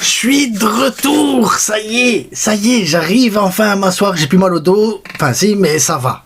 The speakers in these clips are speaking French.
suis de retour, ça y est, j'arrive enfin à m'asseoir, j'ai plus mal au dos, enfin si, mais ça va.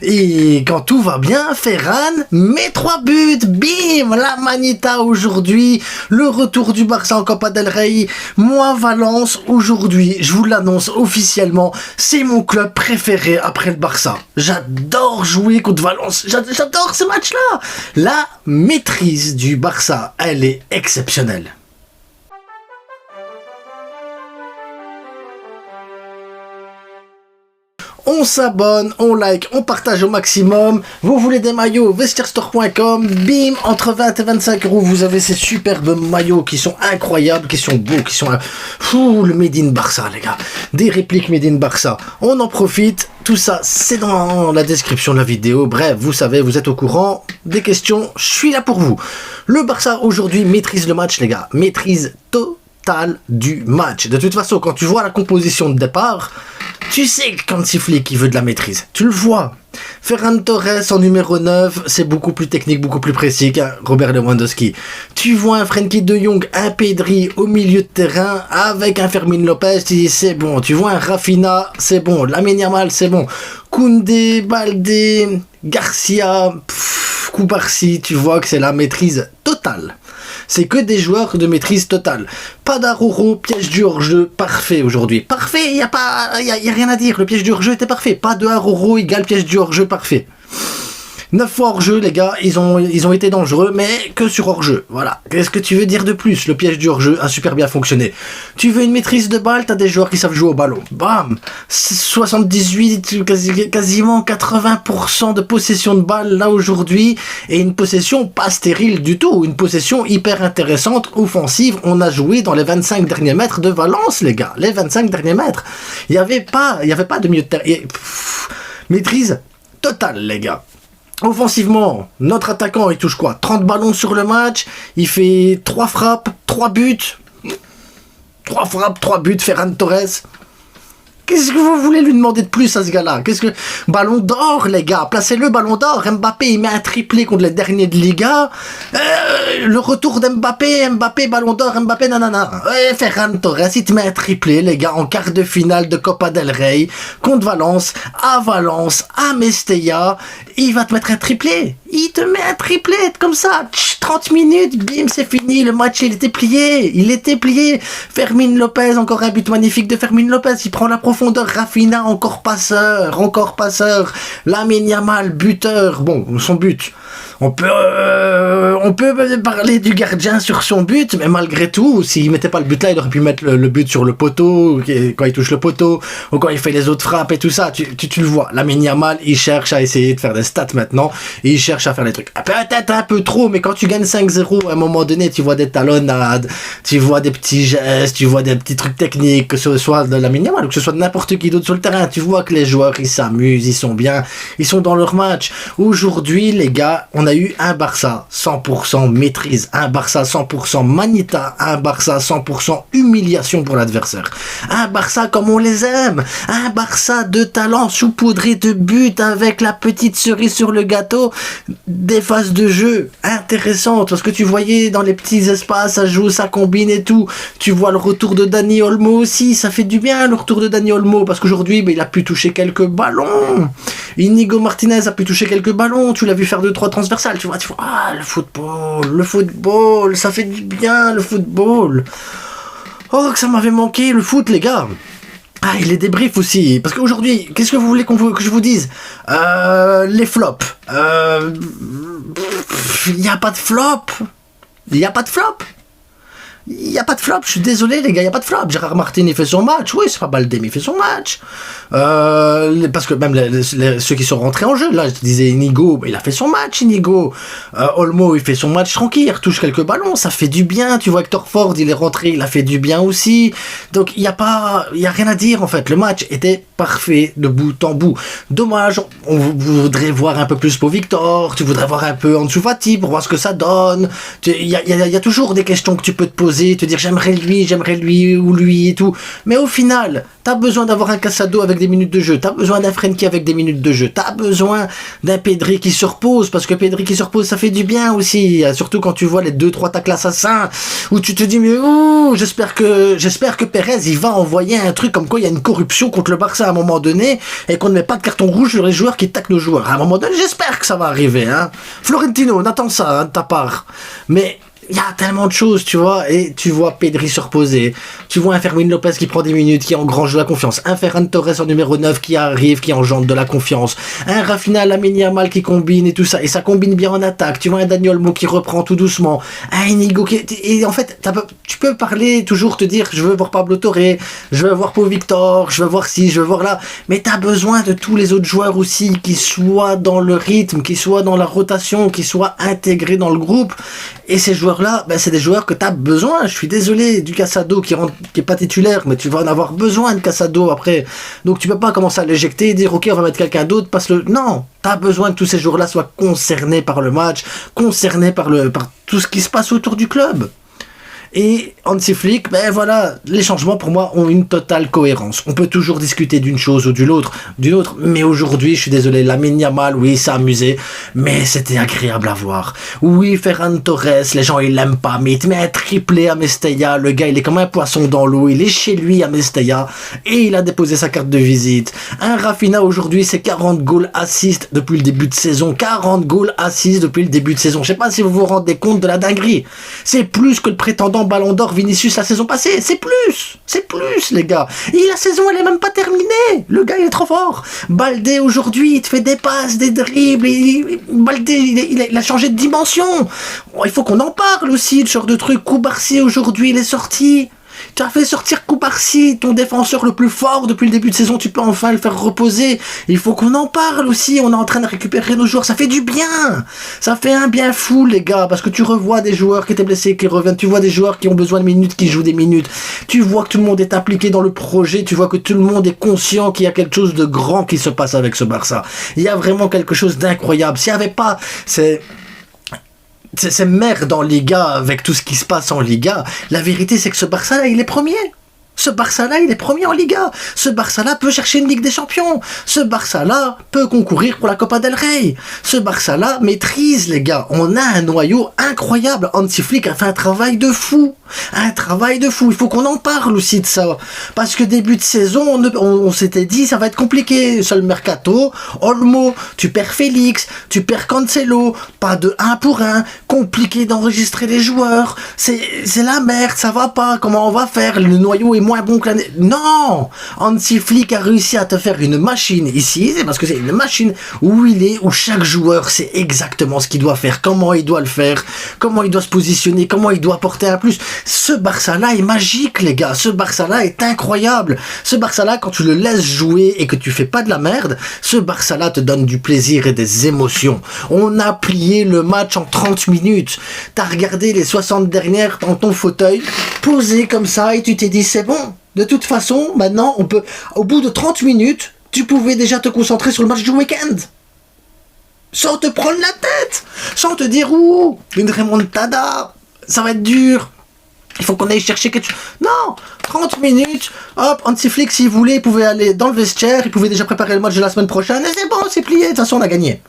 Et quand tout va bien, Ferran met 3 buts, bim, la Manita aujourd'hui, le retour du Barça en Copa del Rey, moi Valence aujourd'hui, je vous l'annonce officiellement, c'est mon club préféré après le Barça. J'adore jouer contre Valence, j'adore ce match-là. La maîtrise du Barça, elle est exceptionnelle. On s'abonne, on like, on partage au maximum. Vous voulez des maillots, vestiairestore.com, bim, entre 20 et 25 euros, vous avez ces superbes maillots qui sont incroyables, qui sont beaux, qui sont... le Made in Barça, les gars. Des répliques Made in Barça. On en profite. Tout ça, c'est dans la description de la vidéo. Bref, vous savez, vous êtes au courant. Des questions, je suis là pour vous. Le Barça, aujourd'hui, maîtrise le match, les gars. Maîtrise totale du match. De toute façon, quand tu vois la composition de départ... Tu sais que quand siffler qui veut de la maîtrise, tu le vois. Ferran Torres en numéro 9, c'est beaucoup plus technique, beaucoup plus précis qu'un Robert Lewandowski. Tu vois un Frenkie de Jong, un Pedri au milieu de terrain avec un Fermin Lopez, tu dis c'est bon. Tu vois un Rafinha, c'est bon. Lamine Yamal, c'est bon. Koundé, Baldé, Garcia, Koubarsi, tu vois que c'est la maîtrise totale. C'est que des joueurs de maîtrise totale. Pas d'Aroro, piège du hors-jeu, parfait aujourd'hui. Parfait, y a rien à dire, le piège du hors-jeu était parfait. Pas de Aroro égale piège du hors-jeu parfait. 9 fois hors-jeu, les gars, ils ont été dangereux, mais que sur hors-jeu. Voilà. Qu'est-ce que tu veux dire de plus? Le piège du hors-jeu a super bien fonctionné. Tu veux une maîtrise de balle, t'as des joueurs qui savent jouer au ballon. Bam! 78, quasiment 80% de possession de balle là aujourd'hui, et une possession pas stérile du tout, une possession hyper intéressante, offensive. On a joué dans les 25 derniers mètres de Valence, les gars. Les 25 derniers mètres. Il y avait pas de milieu de terrain. Maîtrise totale, les gars. Offensivement, notre attaquant, il touche quoi? 30 ballons sur le match, il fait 3 frappes, 3 buts. 3 frappes, 3 buts, Ferran Torres. Qu'est-ce que vous voulez lui demander de plus à ce gars-là? Ballon d'or, les gars, placez-le ballon d'or. Mbappé, il met un triplé contre les derniers de Liga. Le retour d'Mbappé, ballon d'or, Mbappé, nanana. Ferran Torres, il te met un triplé, les gars, en quart de finale de Copa del Rey, contre Valence, à Mestalla. Il va te mettre un triplé. Il te met un triplé, comme ça. 30 minutes, bim, c'est fini. Le match, il était plié. Fermin Lopez, encore un but magnifique de Fermin Lopez. Il prend la profondeur. Rafinha, encore passeur. Lamine Yamal, buteur. Bon, son but. On peut parler du gardien sur son but, mais malgré tout, s'il mettait pas le but là, il aurait pu mettre le but sur le poteau, quand il touche le poteau, ou quand il fait les autres frappes et tout ça. Tu le vois. Lamine Yamal, il cherche à essayer de faire des stats maintenant, et il cherche à faire des trucs. Peut-être un peu trop, mais quand tu gagnes 5-0, à un moment donné, tu vois des talonnades, tu vois des petits gestes, tu vois des petits trucs techniques, que ce soit de Lamine Yamal, ou que ce soit de n'importe qui d'autre sur le terrain. Tu vois que les joueurs, ils s'amusent, ils sont bien, ils sont dans leur match. Aujourd'hui, les gars, on a eu un Barça 100% maîtrise, un Barça 100% manita, un Barça 100% humiliation pour l'adversaire, un Barça comme on les aime, un Barça de talent saupoudré de buts avec la petite cerise sur le gâteau, des phases de jeu intéressantes, parce que tu voyais dans les petits espaces, ça joue, ça combine et tout. Tu vois le retour de Dani Olmo aussi, ça fait du bien le retour de Dani Olmo, parce qu'aujourd'hui il a pu toucher quelques ballons. Inigo Martinez a pu toucher quelques ballons, tu l'as vu faire 2-3 transversales, tu vois, le football, ça fait du bien, le football. Oh, que ça m'avait manqué, le foot, les gars. Ah, et les débriefs aussi, parce qu'aujourd'hui, qu'est-ce que vous voulez que je vous dise? Les flops. Il n'y a pas de flop. Il n'y a pas de flop, je suis désolé les gars, il n'y a pas de flop. Gérard Martin il fait son match, oui c'est pas Baldé mais il fait son match. Parce que même ceux qui sont rentrés en jeu, là je te disais Inigo, il a fait son match Inigo. Olmo il fait son match tranquille, il retouche quelques ballons, ça fait du bien. Tu vois Hector Ford il est rentré, il a fait du bien aussi. Donc il y a rien à dire en fait, le match était parfait de bout en bout. Dommage, on voudrait voir un peu plus pour Victor, tu voudrais voir un peu Ansu Fati pour voir ce que ça donne. Il y a toujours des questions que tu peux te poser reposer, te dire j'aimerais lui ou lui et tout. Mais au final, t'as besoin d'avoir un Casado avec des minutes de jeu, t'as besoin d'un Frenkie avec des minutes de jeu, t'as besoin d'un Pedri qui se repose, parce que Pedri qui se repose, ça fait du bien aussi, surtout quand tu vois les 2-3 tacles assassins, où tu te dis mais j'espère que Pérez il va envoyer un truc comme quoi il y a une corruption contre le Barça à un moment donné, et qu'on ne met pas de carton rouge sur les joueurs qui taclent nos joueurs. À un moment donné, j'espère que ça va arriver, hein. Florentino, on attend ça, hein, de ta part. Mais il y a tellement de choses, tu vois, et tu vois Pedri se reposer, tu vois un Fermin Lopez qui prend des minutes, qui engrange de la confiance, un Ferran Torres en numéro 9 qui arrive, qui engendre de la confiance, un Rafinha Lamine Yamal qui combine et tout ça, et ça combine bien en attaque, tu vois un Dani Olmo qui reprend tout doucement, un Inigo qui... Et en fait, tu peux parler, toujours te dire, je veux voir Pablo Torre, je veux voir Pau Victor, je veux voir ci, je veux voir là, mais t'as besoin de tous les autres joueurs aussi qui soient dans le rythme, qui soient dans la rotation, qui soient intégrés dans le groupe, et ces joueurs-là, ben c'est des joueurs que tu as besoin. Je suis désolé du Casado qui est pas titulaire, mais tu vas en avoir besoin de Casado après. Donc tu peux pas commencer à l'éjecter et dire ok on va mettre quelqu'un d'autre, passe le... Non, tu as besoin que tous ces joueurs-là soient concernés par le match, concernés par tout ce qui se passe autour du club. Et Hansi Flick, ben voilà, les changements pour moi ont une totale cohérence. On peut toujours discuter d'une chose ou d'une autre, mais aujourd'hui, je suis désolé, Lamine Yamal, oui, ça a amusé, mais c'était agréable à voir. Oui, Ferran Torres, les gens ils l'aiment pas, mais il te met un triplé à Mestalla, le gars il est comme un poisson dans l'eau, il est chez lui à Mestalla, et il a déposé sa carte de visite. Un Rafinha aujourd'hui, c'est 40 goals assists depuis le début de saison, 40 goals assists depuis le début de saison. Je sais pas si vous vous rendez compte de la dinguerie. C'est plus que le prétendant Ballon d'Or Vinicius la saison passée, c'est plus les gars, et la saison elle est même pas terminée, le gars il est trop fort. Baldé aujourd'hui il te fait des passes, des dribbles, Baldé il a changé de dimension. Il faut qu'on en parle aussi de ce genre de truc. Koubarsi aujourd'hui il est sorti. Tu as fait sortir Koubarsi, ton défenseur le plus fort depuis le début de saison, tu peux enfin le faire reposer. Il faut qu'on en parle aussi, on est en train de récupérer nos joueurs, ça fait du bien. Ça fait un bien fou les gars, parce que tu revois des joueurs qui étaient blessés, qui reviennent, tu vois des joueurs qui ont besoin de minutes, qui jouent des minutes. Tu vois que tout le monde est impliqué dans le projet, tu vois que tout le monde est conscient qu'il y a quelque chose de grand qui se passe avec ce Barça. Il y a vraiment quelque chose d'incroyable. S'il n'y avait pas... C'est merde en Liga avec tout ce qui se passe en Liga. La vérité, c'est que ce Barça-là, il est premier. Ce Barça-là, il est premier en Liga. Ce Barça-là peut chercher une Ligue des Champions. Ce Barça-là peut concourir pour la Copa del Rey. Ce Barça-là maîtrise, les gars. On a un noyau incroyable. Hansi Flick a fait un travail de fou. Un travail de fou. Il faut qu'on en parle aussi de ça. Parce que début de saison, on s'était dit, ça va être compliqué. Seul mercato, Olmo, tu perds Félix, tu perds Cancelo, pas de 1 pour 1, compliqué d'enregistrer les joueurs. C'est la merde, ça va pas. Comment on va faire? Le noyau est moins bon que l'année. Non! Hansi Flick a réussi à te faire une machine ici, c'est parce que c'est une machine où chaque joueur sait exactement ce qu'il doit faire, comment il doit le faire, comment il doit se positionner, comment il doit apporter un plus. Ce Barça-là est magique, les gars. Ce Barça-là est incroyable. Ce Barça-là, quand tu le laisses jouer et que tu fais pas de la merde, ce Barça-là te donne du plaisir et des émotions. On a plié le match en 30 minutes. T'as regardé les 60 dernières dans ton fauteuil, posé comme ça, et tu t'es dit, c'est bon. De toute façon, maintenant, on peut... Au bout de 30 minutes, tu pouvais déjà te concentrer sur le match du week-end. Sans te prendre la tête. Sans te dire, une remontada, ça va être dur. Il faut qu'on aille chercher quelque chose. Non, 30 minutes, hop, Hansi Flick, s'il voulait, il pouvait aller dans le vestiaire, il pouvait déjà préparer le match de la semaine prochaine, et c'est bon, c'est plié, de toute façon, on a gagné.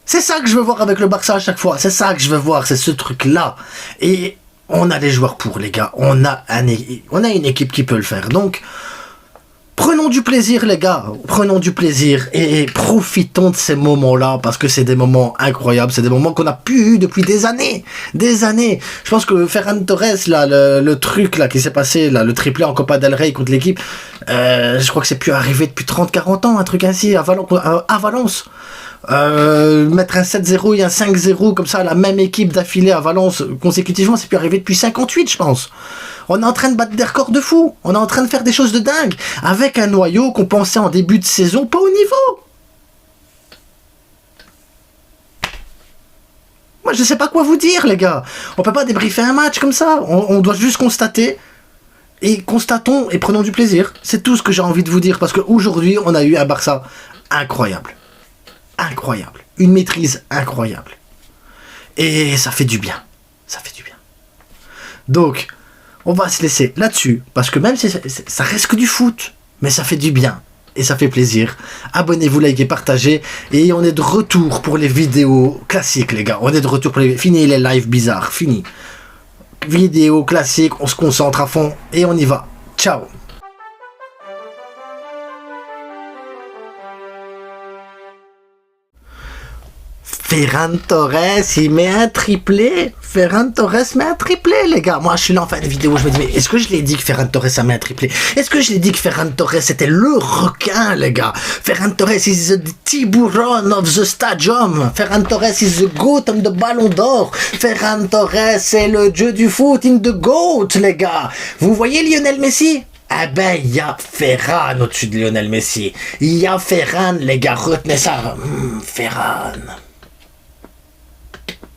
C'est ça que je veux voir avec le Barça à chaque fois, c'est ça que je veux voir, c'est ce truc-là. Et on a des joueurs pour, les gars, on a une équipe qui peut le faire, donc... Prenons du plaisir les gars, prenons du plaisir et profitons de ces moments-là parce que c'est des moments incroyables, c'est des moments qu'on n'a plus eu depuis des années. Je pense que Ferran Torres, là, le truc là qui s'est passé, là, le triplé en Copa del Rey contre l'équipe, je crois que c'est plus arrivé depuis 30-40 ans, un truc ainsi, à Valence. Mettre un 7-0 et un 5-0 comme ça, la même équipe d'affilée à Valence consécutivement, c'est plus arrivé depuis 58 je pense. On est en train de battre des records de fou, on est en train de faire des choses de dingue, avec un noyau qu'on pensait en début de saison pas au niveau. Moi je sais pas quoi vous dire les gars, on peut pas débriefer un match comme ça, on doit juste constater, et constatons et prenons du plaisir, c'est tout ce que j'ai envie de vous dire, parce qu'aujourd'hui on a eu un Barça incroyable, une maîtrise incroyable, et ça fait du bien, Donc, on va se laisser là-dessus, parce que même si ça reste que du foot, mais ça fait du bien. Et ça fait plaisir. Abonnez-vous, likez, partagez. Et on est de retour pour les vidéos classiques, les gars. On est de retour pour les... Fini les lives bizarres. Fini. Vidéos classiques, on se concentre à fond. Et on y va. Ciao. Ferran Torres, il met un triplé. Ferran Torres met un triplé, les gars. Moi, je suis là en fin de vidéo, je me dis, mais est-ce que je l'ai dit que Ferran Torres a mis un triplé? Est-ce que je l'ai dit que Ferran Torres était le requin, les gars? Ferran Torres is the tiburon of the stadium. Ferran Torres is the goat on the ballon d'or. Ferran Torres, c'est le dieu du foot in the goat, les gars. Vous voyez Lionel Messi? Eh ben, il y a Ferran au-dessus de Lionel Messi. Il y a Ferran, les gars, retenez ça. Ferran.